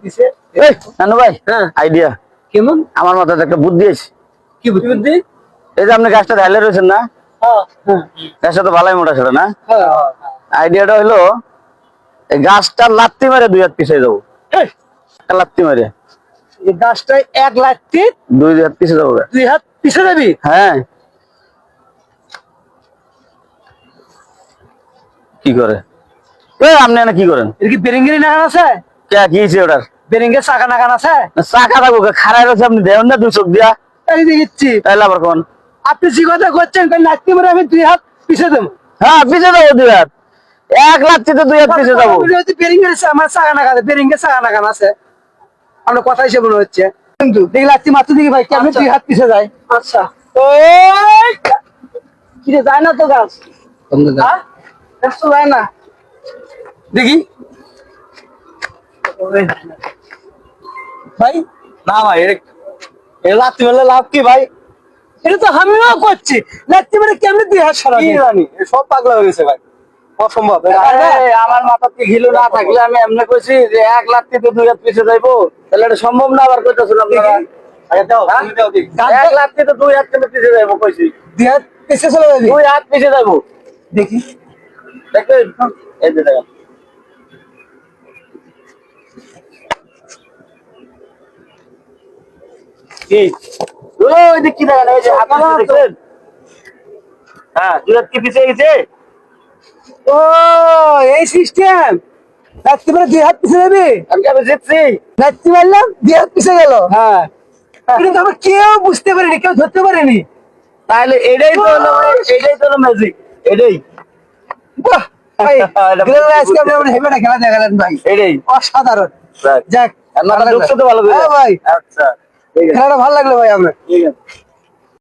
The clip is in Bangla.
দিছে। এই নানু ভাই, হ্যাঁ আইডিয়া কেমন? আমার মাথায় একটা বুদ্ধি আছে। কি বুদ্ধি? এই যে আপনি গাছটা ঢালে রয়েছেন না, হ্যাঁ হ্যাঁ গাছটা তো ভালোই মোটা ছিল না। হ্যাঁ। আইডিয়াটা হলো এই গাছটা লাত্তি মেরে 2 হাত পিছিয়ে যাবো। এই, একটা লাত্তি মেরে এই গাছটায় 1 লাখ 2 হাত পিছিয়ে যাবো। 2 হাত পিছিয়ে যাবি? হ্যাঁ, কি করে আপনি এনে কি করেন? এর কি বেরিঙ্গেরি নাগান আছে? কে কি হয়েছে ওটার? বেরিঙ্গের চাকা নাগান আছে? চাকা থাকবো খারাই রয়েছে, আপনি দেবেন না 2 চোখ দিয়া? এই দেখিচ্ছি। তাইলে আবার কোন আপনি যে কথা করছেন নাচতে পারে আমি 2 হাত পিছিয়ে দেবো। হ্যাঁ পিছিয়ে যাবো 2 হাত। 1 লাত্তিতে 2 হাত পিছিয়ে যাবো। বেরিঙ্গের আমার চাকা নাগান আছে, বেরিঙ্গের চাকা নাগান আছে। আপনার কথা হিসেবে মনে হচ্ছে কিন্তু দেখি লাগছি মাত্র দেখি ভাই কেমন 2 হাত পিছিয়ে যায়। আচ্ছা কি রে, যায় না তো গাছ? হ্যাঁ? গাছ তো যায় না। দেখি ভাই। না ভাই, এই লাত্তি মেরলে লাভ কি ভাই? এটা তো আমিও করছি, লাগতে পারে কেমনি 2 হাত সরাবি? কি জানি সব পাগলা হয়ে গেছে ভাই, অসম্ভব। আমার মাথার কি ঘিলু না থাকলে আমি এমনি কইছি যে 1 লাত্তিতে 2 হাত পিছিয়ে যাইবো, তাহলে এটা সম্ভব না। আবার কইতাছেন আপনারা 1 লাত্তিতে 2 হাত কিন্তু পিছিয়ে যাইবো কইছি। 2 হাত পিছিয়ে চলে যাবি? 2 হাত পিছিয়ে যাইবো। দেখি দেখেন এই যে দেখেন কি ওই যে কি দেখেন, এই যে হাত পিছিয়ে দেখছেন? হ্যাঁ 2 হাত কি পিছিয়ে গেছে। ও এই সিস্টেম। লাগতে পারে 2 হাত পিছিয়ে যাবি? আমি আমি জিতছি। লাগতে পারলাম 2 হাত পিছিয়ে গেল। হ্যাঁ কিন্তু আমরা কেউ বুঝতে পারিনি, কেউ ধরতে পারিনি। তাহলে এটাই তো হলো, এটাই তো হলো ম্যাজিক, এটাই। বাহ ভাই, গ্রামে আজকে আমরা হেভি একটা খেলা দেখালেন ভাই, এটাই অসাধারণ। যাক মাথা ঢুকছে তো ভালো করে। হ্যাঁ ভাই, আচ্ছা ঠিক আছে, খেলাটা ভালো লাগলো ভাই আমার। ঠিক আছে।